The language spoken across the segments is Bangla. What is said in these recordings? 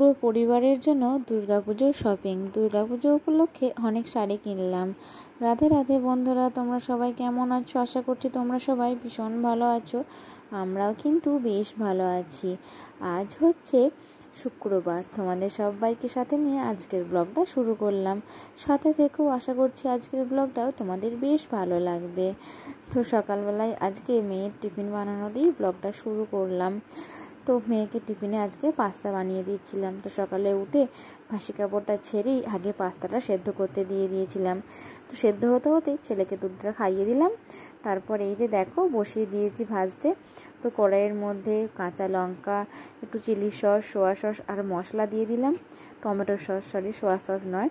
পুরো পরিবারের জন্য দুর্গাপুজোর শপিং। দুর্গাপুজো উপলক্ষে অনেক শাড়ি কিনলাম। রাধে রাধে বন্ধুরা, তোমরা সবাই কেমন আছো? আশা করছি তোমরা সবাই ভীষণ ভালো আছো। আমরাও কিন্তু বেশ ভালো আছি। আজ হচ্ছে শুক্রবার, তোমাদের সবাইকে সাথে নিয়ে আজকের ব্লগটা শুরু করলাম। সাথে থেকেও আশা করছি আজকের ব্লগটাও তোমাদের বেশ ভালো লাগবে। তো সকালবেলায় আজকে মেয়ের টিফিন বানানো দিয়ে ব্লগটা শুরু করলাম। তো মেয়েকে টিফিনে আজকে পাস্তা বানিয়ে দিচ্ছিলাম। তো সকালে উঠে ভাসি কাপড়টা ছেড়েই আগে পাস্তাটা সেদ্ধ করতে দিয়ে দিয়েছিলাম। তো সেদ্ধ হতে হতেই ছেলেকে দুধটা খাইয়ে দিলাম। তারপর এই যে দেখো বসিয়ে দিয়েছি ভাজতে। তো কড়াইয়ের মধ্যে কাঁচা লঙ্কা, একটু চিলি সস, সোয়া সস আর মশলা দিয়ে দিলাম। টমেটো সস, সোয়া সস নয়,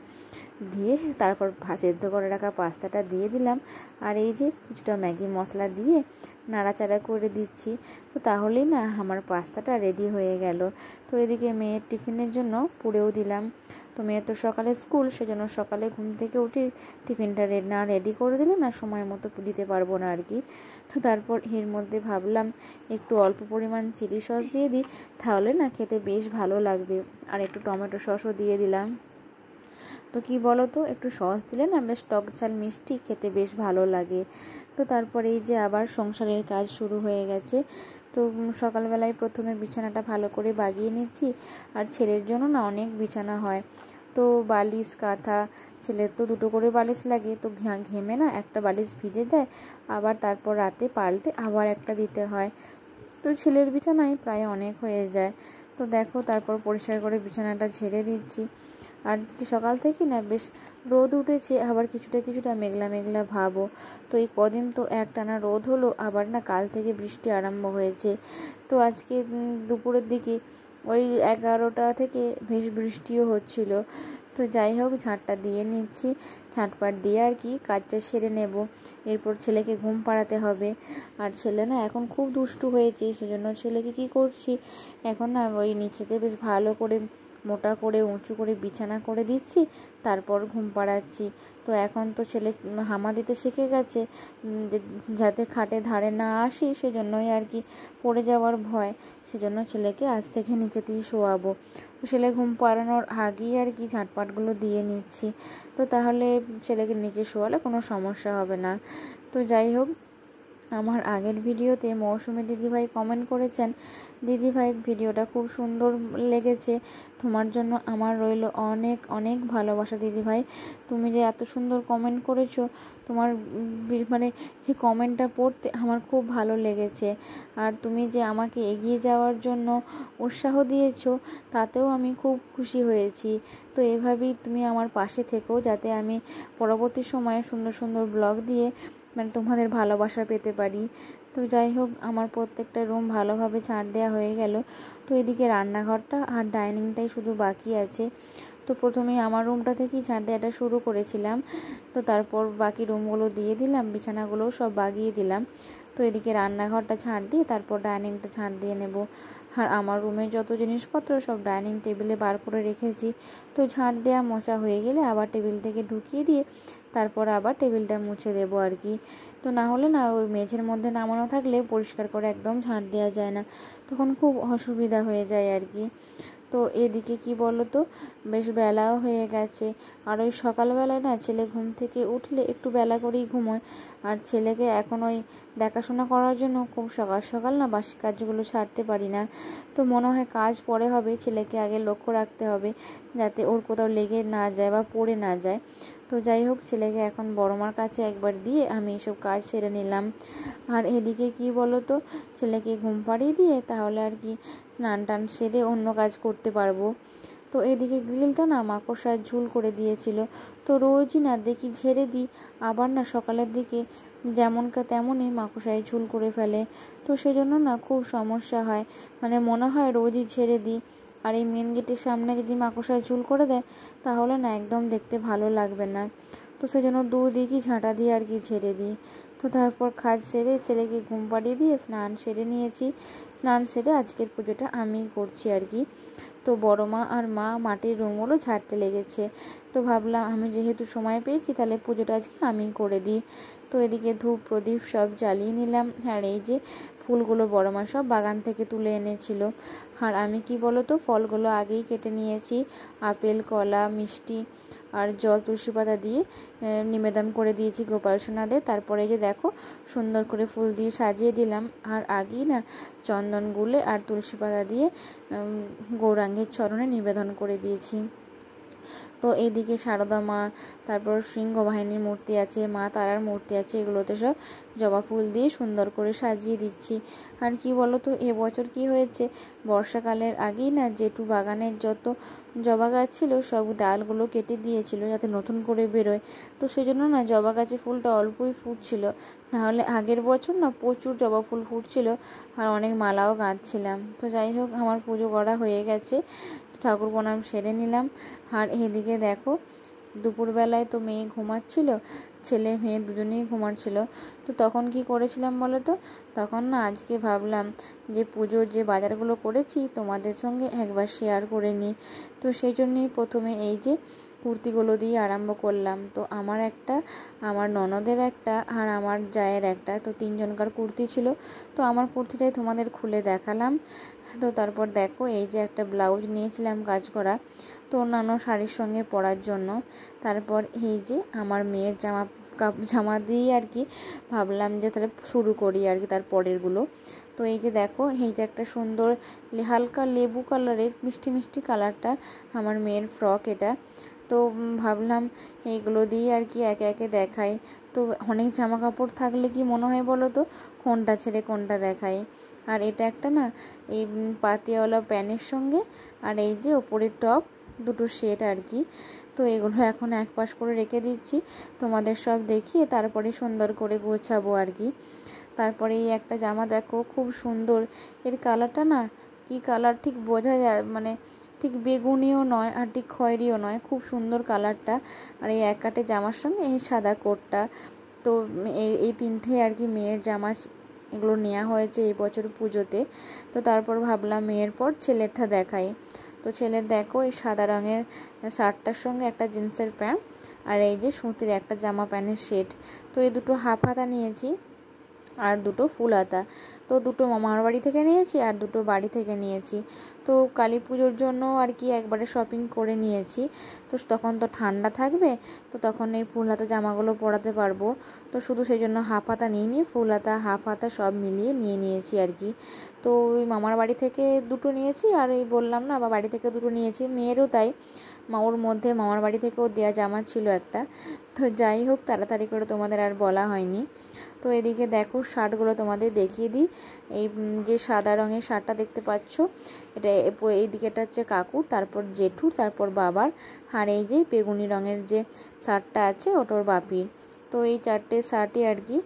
দিয়ে তারপর সেদ্ধ করে রাখা পাস্তাটা দিয়ে দিলাম। আর এই যে কিছুটা ম্যাগি মশলা দিয়ে নাড়াচাড়া করে দিচ্ছি। তো তাহলেই না আমার পাস্তাটা রেডি হয়ে গেল। তো এদিকে মেয়ের টিফিনের জন্য পুড়েও দিলাম। তো মেয়ের তো সকালে স্কুল, সেজন্য সকালে ঘুম থেকে উঠে টিফিনটা না রেডি করে দিলে না সময় মতো দিতে পারবো না আর কি। তো তারপর এর মধ্যে ভাবলাম একটু অল্প পরিমাণ চিলি সস দিয়ে দিই, তাহলে না খেতে বেশ ভালো লাগবে। আর একটু টমেটো সসও দিয়ে দিলাম। তো কি বলো তো, একটু সস দিলে না বেশ টক ঝাল মিষ্টি খেতে বেশ ভালো লাগে। তো তারপরে এই যে আবার সংসারের কাজ শুরু হয়ে গেছে। তো সকালবেলায় প্রথমে বিছানাটা ভালো করে বাগিয়ে নিচ্ছি। আর ছেলের জন্য না অনেক বিছানা হয়, তো বালিশ কাঁথা, ছেলের তো দুটো করে বালিশ লাগে। তো ঘেমে না একটা বালিশ ভিজে দেয়, আবার তারপর রাতে পাল্টে আবার একটা দিতে হয়। তো ছেলের বিছানায় প্রায় অনেক হয়ে যায়। তো দেখো তারপর পরিষ্কার করে বিছানাটা ঝেড়ে দিচ্ছি। আর সকাল থেকে না বেশ রোদ উঠেছে, আবার কিছুটা মেঘলা মেঘলা ভাবও। তো এই কদিন তো একটানা রোদ হলো, আবার না কাল থেকে বৃষ্টি আরম্ভ হয়েছে। তো আজকে দুপুরের দিকে ওই 11টা থেকে বেশ বৃষ্টিও হচ্ছিল। তো যাই হোক, ঝাঁটটা দিয়ে নিচ্ছি। ঝাঁটপাট দিয়ে আর কি কাজটা সেরে নেব। এরপর ছেলেকে ঘুম পাড়াতে হবে। আর ছেলে না এখন খুব দুষ্টু হয়েছে, সেজন্য ছেলেকে কি করছি, এখন না ওই নিচেতে বেশ ভালো করে মোটা করে উঁচু করে বিছানা করে দিচ্ছি, তারপর ঘুম পাড়াচ্ছি। তো এখন তো ছেলে হামা দিতে শিখে গেছে, যাতে খাটে ধারে না আসি, সেজন্যই আর কি পড়ে যাওয়ার ভয়। সেজন্য ছেলেকে আজ থেকে নিচেতেই শোয়াবো। তো ছেলে ঘুম পাড়ানোর আগেই আর কি ঝাঁটপাটগুলো দিয়ে নিচ্ছি। তো তাহলে ছেলেকে নিচে শোয়ালে কোনো সমস্যা হবে না। তো যাই হোক, আমার আগের ভিডিওতে মৌসুমী দিদিভাই কমেন্ট করেছেন, দিদিভাই ভিডিওটা খুব সুন্দর লেগেছে, তোমার জন্য আমার রইল অনেক অনেক ভালোবাসা। দিদিভাই, তুমি যে এত সুন্দর কমেন্ট করেছো, তোমার মানে যে কমেন্টটা পড়তে আমার খুব ভালো লেগেছে। আর তুমি যে আমাকে এগিয়ে যাওয়ার জন্য উৎসাহ দিয়েছো, তাতেও আমি খুব খুশি হয়েছি। তো এভাবেই তুমি আমার পাশে থেকো, যাতে আমি পরবর্তী সময়ে সুন্দর সুন্দর ব্লগ দিয়ে মানে তোমাদের ভালোবাসা পেতে পারি। তো যাই হোক, আমার প্রত্যেকটা রুম ভালোভাবে ঝাঁট দেওয়া হয়ে গেল। তো এদিকে রান্নাঘরটা আর ডাইনিংটাই শুধু বাকি আছে। তো প্রথমেই আমার রুমটা থেকেই ঝাঁট দেওয়াটা শুরু করেছিলাম। তো তারপর বাকি রুমগুলো দিয়ে দিলাম, বিছানাগুলোও সব বাগিয়ে দিলাম। তো এদিকে রান্নাঘরটা ঝাঁট দিয়ে তারপর ডাইনিংটা ঝাঁট দিয়ে নেব। আর আমার রুমের যত জিনিসপত্র সব ডাইনিং টেবিলে বার করে রেখেছি। তো ঝাঁট দেওয়া মোছা হয়ে গেলে আবার টেবিল থেকে ঢুকিয়ে দিয়ে তারপর আবার টেবিলটা মুছে দেবো আর কি। তো না হলে না ওই মেঝের মধ্যে নামানো থাকলে পরিষ্কার করে একদম ঝাঁট দেওয়া যায় না, তখন খুব অসুবিধা হয়ে যায় আর কি। তো এদিকে কি বলো তো, বেশ বেলাও হয়ে গেছে। আর ওই সকালবেলায় না ছেলে ঘুম থেকে উঠলে একটু বেলা করেই ঘুমোয়। আর ছেলেকে এখন ওই দেখাশোনা করার জন্য খুব সকাল সকাল না বাসি কাজগুলো ছাড়তে পারি না। তো মনে হয় কাজ পরে হবে, ছেলেকে আগে লক্ষ্য রাখতে হবে যাতে ওর কোথাও লেগে না যায় বা পড়ে না যায়। তো যাই হোক, ছেলেকে এখন বড়মার কাছে একবার দিয়ে আমি এসব কাজ সেরে নিলাম। আর এদিকে কি বলো তো, ছেলেকে ঘুম পাড়িয়ে দিয়ে তাহলে আর কি স্নান টান সেরে অন্য কাজ করতে পারবো। তো এদিকে গ্রিলটা না মাকড়সায় ঝুল করে দিয়েছিল। তো রোজই না দেখি ঝেড়ে দিই, আবার না সকালের দিকে যেমনকা তেমনই মাকড়সায় ঝুল করে ফেলে। তো সেজন্য না খুব সমস্যা হয়, মানে মনে হয় রোজই ঝেড়ে দিই। আর এই মেন গেটের সামনে যদি মাকড়সায় ঝুল করে দেয়, তাহলে না একদম দেখতে ভালো লাগবে না। তো সেজন্য দুদিকই ঝাঁটা দিয়ে আর কি ঝেড়ে দিই। তো তারপর কাজ সেরে ছেলেকে ঘুম পাড়িয়ে দিয়ে স্নান সেরে নিয়েছি। স্নান সেরে আজকের পুজোটা আমিই করছি আর কি। তো বড় মা আর মা মাটির রুমগুলো ঝাড়তে লেগেছে। তো ভাবলাম আমি যেহেতু সময় পেয়েছি, তাহলে পুজোটা আজকে আমিই করে দিই। তো এদিকে ধূপ প্রদীপ সব জ্বালিয়ে নিলাম। আর এই যে ফুলগুলো বড় মা সব বাগান থেকে তুলে এনেছিল। আর আমি কি বলো তো, ফলগুলো আগেই কেটে নিয়েছি, আপেল, কলা, মিষ্টি আর জল, তুলসী পাতা দিয়ে নিবেদন করে দিয়েছি গোপাল সোনাদের। তারপরে যে দেখো সুন্দর করে ফুল দিয়ে সাজিয়ে দিলাম। আর আগেই না চন্দন গুলে আর তুলসী পাতা দিয়ে গৌরাঙ্গের চরণে নিবেদন করে দিয়েছি। তো এইদিকে সারদা মা, তারপর সিংহ বাহিনীর মূর্তি আছে, মা তারার মূর্তি আছে, এগুলোতে সব জবা ফুল দিয়ে সুন্দর করে সাজিয়ে দিচ্ছি। আর কি বলো তো, এবছর কি হয়েছে, বর্ষাকালের আগেই না জেঠু বাগানের যত জবা গাছ ছিল সব ডালগুলো কেটে দিয়েছিল যাতে নতুন করে বেরোয়। তো সেই জন্য না জবা গাছে ফুলটা অল্পই ফুটছিল, নাহলে আগের বছর না প্রচুর জবা ফুল ফুটছিল আর অনেক মালাও গাঁথছিলাম। তো যাই হোক, আমার পুজো করা হয়ে গেছে, ঠাকুর প্রণাম সেরে নিলাম। আর এদিকে দেখো দুপুরবেলায় তো মেয়ে ঘুমাচ্ছিল, ছেলে মেয়ে দুজনেই ঘুমাচ্ছিল। তো তখন কি করেছিলাম বলো তো, তখন না আজকে ভাবলাম যে পুজোর যে বাজারগুলো করেছি তোমাদের সঙ্গে একবার শেয়ার করে নিই। তো সেই জন্যই প্রথমে এই যে কুর্তিগুলো দিয়ে আরম্ভ করলাম। তো আমার একটা, আমার ননদের একটা আর আমার জায়ের একটা, তো তিনজনকার কুর্তি ছিল। তো আমার কুর্তিটাই তোমাদের খুলে দেখালাম। তো তারপর দেখো এই যে একটা ব্লাউজ নিয়েছিলাম কাজ করা, তো অন্যান্য শাড়ির সঙ্গে পরার জন্য। তারপর এই যে আমার মেয়ের জামা দিয়েই আর কি ভাবলাম যে তাহলে শুরু করি আর কি তার পরেরগুলো। তো এই যে দেখো এই যে একটা সুন্দর হালকা লেবু কালারের মিষ্টি মিষ্টি কালারটা আমার মেয়ের ফ্রক এটা। তো ভাবলাম এইগুলো দিয়ে আর কি একে একে দেখাই। তো অনেক জামা কাপড় থাকলে কি মনে হয় বলো তো, কোনটা ছেড়ে কোনটা দেখাই। আর এটা একটা না এই পাতিয়াওয়ালা প্যানের সঙ্গে আর এই যে ওপরের টপ, দুটো সেট আর কি। তো এগুলো এখন এক পাশ করে রেখে দিচ্ছি, তোমাদের সব দেখিয়ে তারপরে সুন্দর করে গোছাবো আর কি। তারপরে এই একটা জামা দেখো খুব সুন্দর, এর কালারটা না কি কালার ঠিক বোঝা যায়, মানে ঠিক বেগুনিও নয় আর ঠিক খয়েরিও নয়, খুব সুন্দর কালারটা। আর এই এক কাটে জামার সঙ্গে এই সাদা কোটটা। তো এই তিনটে আর কি মেয়ের জামা, এগুলো নেওয়া হয়েছে এই বছর পুজোতে। তো তারপর ভাবলাম মেয়ের পর ছেলেরটা দেখাই। তো ছেলের দেখো এই সাদা রঙের শার্টটার সঙ্গে একটা জিন্সের প্যান্ট আর এই যে সুতির একটা জামা প্যান্টের সেট। তো এই দুটো হাফ হাতা নিয়েছি আর দুটো ফুল হাতা। তো দুটো মামার বাড়ি থেকে নিয়েছি আর দুটো বাড়ি থেকে নিয়েছি। তো কালী পুজোর জন্য আর কি একবারে শপিং করে নিয়েছি। তো তখন তো ঠান্ডা থাকবে, তো তখন এই ফুল হাতা জামাগুলো পরাতে পারবো। তো শুধু সেই জন্য হাফ হাতা নিয়ে ফুল হাতা হাফ হাতা সব মিলিয়ে নিয়েছি আর কি। তো ওই মামার বাড়ি থেকে দুটো নিয়েছি আর এই বললাম না বাড়ি থেকে দুটো নিয়েছি, মেয়েরও তাই। ওর মধ্যে মামার বাড়ি থেকেও দেওয়া জামা ছিল একটা। তো যাই হোক, তাড়াতাড়ি করে তোমাদের আর বলা হয়নি। তো এদিকে দেখো শার্টগুলো তোমাদের দেখিয়ে দিই। এই যে সাদা রঙের শার্টটা দেখতে পাচ্ছ, এটা এই দিকেটা হচ্ছে কাকুর, তারপর জেঠুর, তারপর বাবার। আর এই যে বেগুনি রঙের যে শার্টটা আছে ওটার বাপির। তো এই চারটে শার্টই আর কি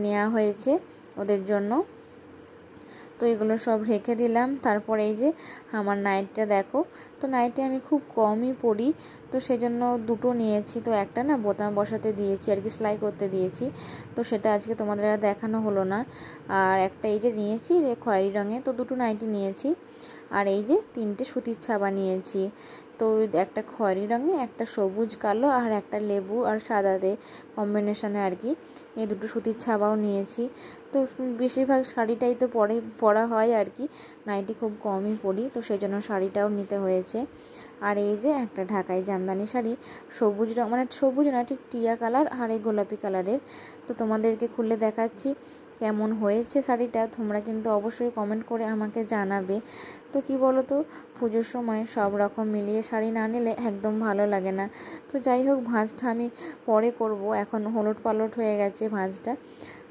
নেওয়া হয়েছে ওদের জন্য। তো এগুলো সব রেখে দিলাম। তারপর এই যে আমার নাইটটা দেখো, তো নাইটে আমি খুব কমই পরি, তো সেজন্য দুটো নিয়েছি। তো একটা না বোতাম বসাতে দিয়েছি আর কি, সেলাই করতে দিয়েছি, তো সেটা আজকে তোমাদের আর দেখানো হলো না। আর একটা এই যে নিয়েছি খয়েরি রঙে, তো দুটো নাইটি নিয়েছি। আর এই যে তিনটে সুতির ছাপা নিয়েছি, তো একটা খয়েরি রঙে, একটা সবুজ কালো আর একটা লেবু আর সাদাতে কম্বিনেশনে আর কি, এই দুটো সুতির ছাপাও নিয়েছি। তো বেশিরভাগ শাড়িটাই তো পরা হয় আর কি, নাইটি খুব কমই পরি, তো সেই জন্য শাড়িটাও নিতে হয়েছে। আর এই যে একটা ঢাকাই জামদানি শাড়ি, সবুজ রঙ, মানে সবুজ না ঠিক টিয়া কালার আর এই গোলাপি কালারের। তো তোমাদেরকে খুলে দেখাচ্ছি কেমন হয়েছে শাড়িটা, তোমরা কিন্তু অবশ্যই কমেন্ট করে আমাকে জানাবে। তো কি বলো তো, পুজোর সময় সব রকম মিলিয়ে শাড়ি না নিলে একদম ভালো লাগে না। তো যাই হোক, ভাঁজটা আমি পরে করব, এখন হলুদ পালট হয়ে গেছে ভাঁজটা।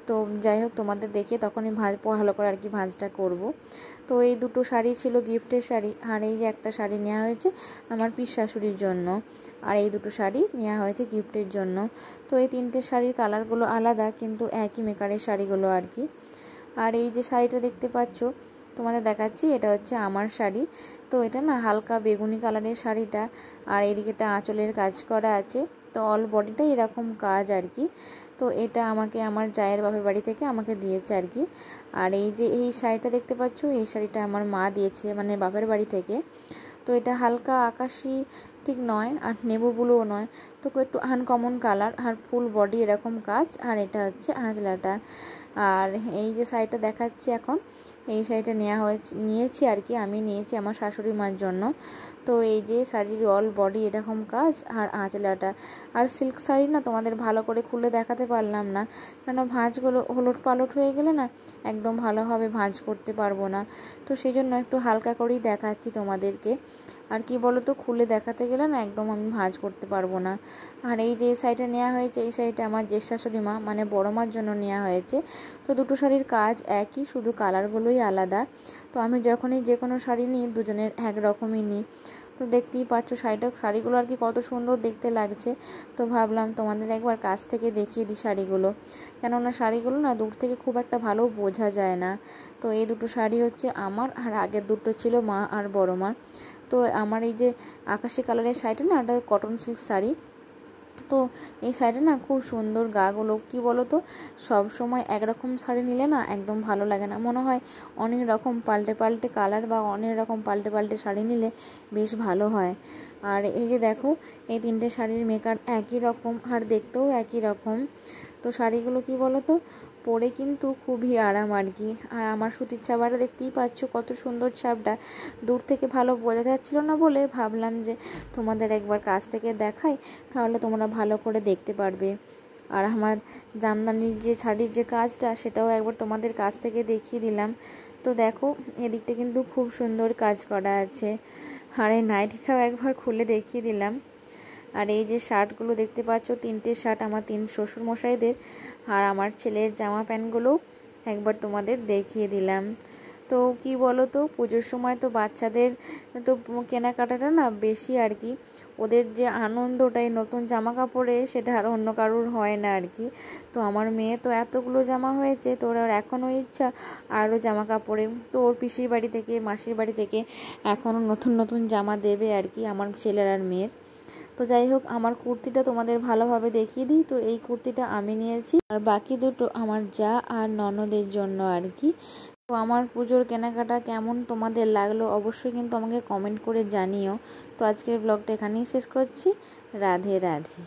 তো যাই হোক, তোমাদের দেখে তখনই ভালো করে আর কি ভাঁজটা করব। তো এই দুটো শাড়ি ছিল গিফটের শাড়ি, আর এই যে একটা শাড়ি নেওয়া হয়েছে আমার পিস শাশুড়ির জন্য, আর এই দুটো শাড়ি নেওয়া হয়েছে গিফটের জন্য। তো এই তিনটে শাড়ির কালারগুলো আলাদা কিন্তু একই মেকারের শাড়িগুলো আর কি। আর এই যে শাড়িটা দেখতে পাচ্ছ তোমাদের দেখাচ্ছি, এটা হচ্ছে আমার শাড়ি। তো এটা না হালকা বেগুনি কালারের শাড়িটা, আর এদিকেটা আঁচলের কাজ করা আছে, তো অল বডিটাই এরকম কাজ আর কি। তো এটা আমাকে আমার জায়ের বাপের বাড়ি থেকে আমাকে দিয়েছে আর কি। আর এই যে এই শাড়িটা দেখতে পাচ্ছ, এই শাড়িটা আমার মা দিয়েছে মানে বাপের বাড়ি থেকে। তো এটা হালকা আকাশি ঠিক নয় আর নেভি ব্লুও নয়, তো একটু আনকমন কালার আর ফুল বডি এরকম কাজ। আর এটা হচ্ছে আঁচলাটা। আর এই যে শাড়িটা দেখাচ্ছি এখন, এই শাড়িটা নিয়েছি আর কি, আমি নিয়েছি আমার শাশুড়ি মার জন্য। তো এই যে শাড়ির অল বডি এরকম কাজ, আর আঁচলাটা। আর সিল্ক শাড়ি না তোমাদের ভালো করে খুলে দেখাতে পারলাম না, কেন ভাঁজগুলো ওলট পালট হয়ে গেলে না একদম ভালোভাবে ভাঁজ করতে পারবো না। তো সেই জন্য একটু হালকা করেই দেখাচ্ছি তোমাদেরকে। আর কি বলো তো, খুলে দেখাতে গেলে না একদম আমি ভাঁজ করতে পারবো না। আর এই যে শাড়িটা নেওয়া হয়েছে, এই শাড়িটা আমার জেঠ শাশুড়ি মা মানে বড় মার জন্য নেওয়া হয়েছে। তো দুটো শাড়ির কাজ একই, শুধু কালারগুলোই আলাদা। তো আমি যখনই যে কোনো শাড়ি নিই দুজনের একরকমই নিই। তো দেখতেই পাচ্ছ শাড়িগুলো আর কি কত সুন্দর দেখতে লাগছে। তো ভাবলাম তোমাদের একবার কাছ থেকে দেখিয়ে দিই শাড়িগুলো, কেননা শাড়িগুলো না দূর থেকে খুব একটা ভালো বোঝা যায় না। তো এই দুটো শাড়ি হচ্ছে আমার, আর আগের দুটো ছিল মা আর বড় মা। তো আমার এই যে আকাশি কালারের শাড়িটা না, এটা কটন সিল্ক শাড়ি। তো এই শাড়িটা না খুব সুন্দর, গাগুলো কি বলো তো, সব সময় একরকম শাড়ি নিলে না একদম ভালো লাগে না, মনে হয় অনেক রকম পাল্টে পাল্টে কালার বা অনেক রকম পাল্টে পাল্টে শাড়ি নিলে বেশ ভালো হয়। আর এই যে দেখো, এই তিনটে শাড়ির মেকার একই রকম আর দেখতেও একই রকম। তো শাড়িগুলো কি বলো তো, পরে কিন্তু খুবই আরাম আর কি। আর আমার সুতির ছাপাটা দেখতেই পাচ্ছ কত সুন্দর ছাপটা, দূর থেকে ভালো বোঝা যাচ্ছিল না বলে ভাবলাম যে তোমাদের একবার কাছ থেকে দেখাই, তাহলে তোমরা ভালো করে দেখতে পারবে। আর আমার জামদানির যে শাড়ির যে কাজটা, সেটাও একবার তোমাদের কাছ থেকে দেখিয়ে দিলাম। তো দেখো, এদিকটা কিন্তু খুব সুন্দর কাজ করা আছে। আর এই নাইটিটাও একবার খুলে দেখিয়ে দিলাম। আর এই যে শার্টগুলো দেখতে পাচ্ছ, তিনটে শার্ট আমার তিন শ্বশুরমশাইদের। আর আমার ছেলের জামা প্যান্টগুলো একবার তোমাদের দেখিয়ে দিলাম। তো কি বলো তো, পুজোর সময় তো বাচ্চাদের তো কেনাকাটাটা না বেশি আর কি, ওদের যে আনন্দটাই নতুন জামা কাপড়ে, সেটা আর অন্য কারোর হয় না আর কি। তো আমার মেয়ে তো এতগুলো জামা হয়েছে, তো ওর এখনও ইচ্ছা আরও জামা কাপড়ে। তো ওর পিসির বাড়ি থেকে মাসির বাড়ি থেকে এখনও নতুন নতুন জামা দেবে আর কি আমার ছেলের আর মেয়ের। তো যাই হোক, আমার কুর্তিটা তোমাদের ভালোভাবে দেখিয়ে দিই। তো এই কুর্তিটা আমি নিয়েছি, আর বাকি দুটো আমার যা আর ননদের জন্য আর কি। তো আমার পুজোর কেনাকাটা কেমন তোমাদের লাগলো অবশ্যই কিন্তু আমাকে কমেন্ট করে জানিও। তো আজকের ব্লগটা এখানেই শেষ করছি। রাধে রাধে।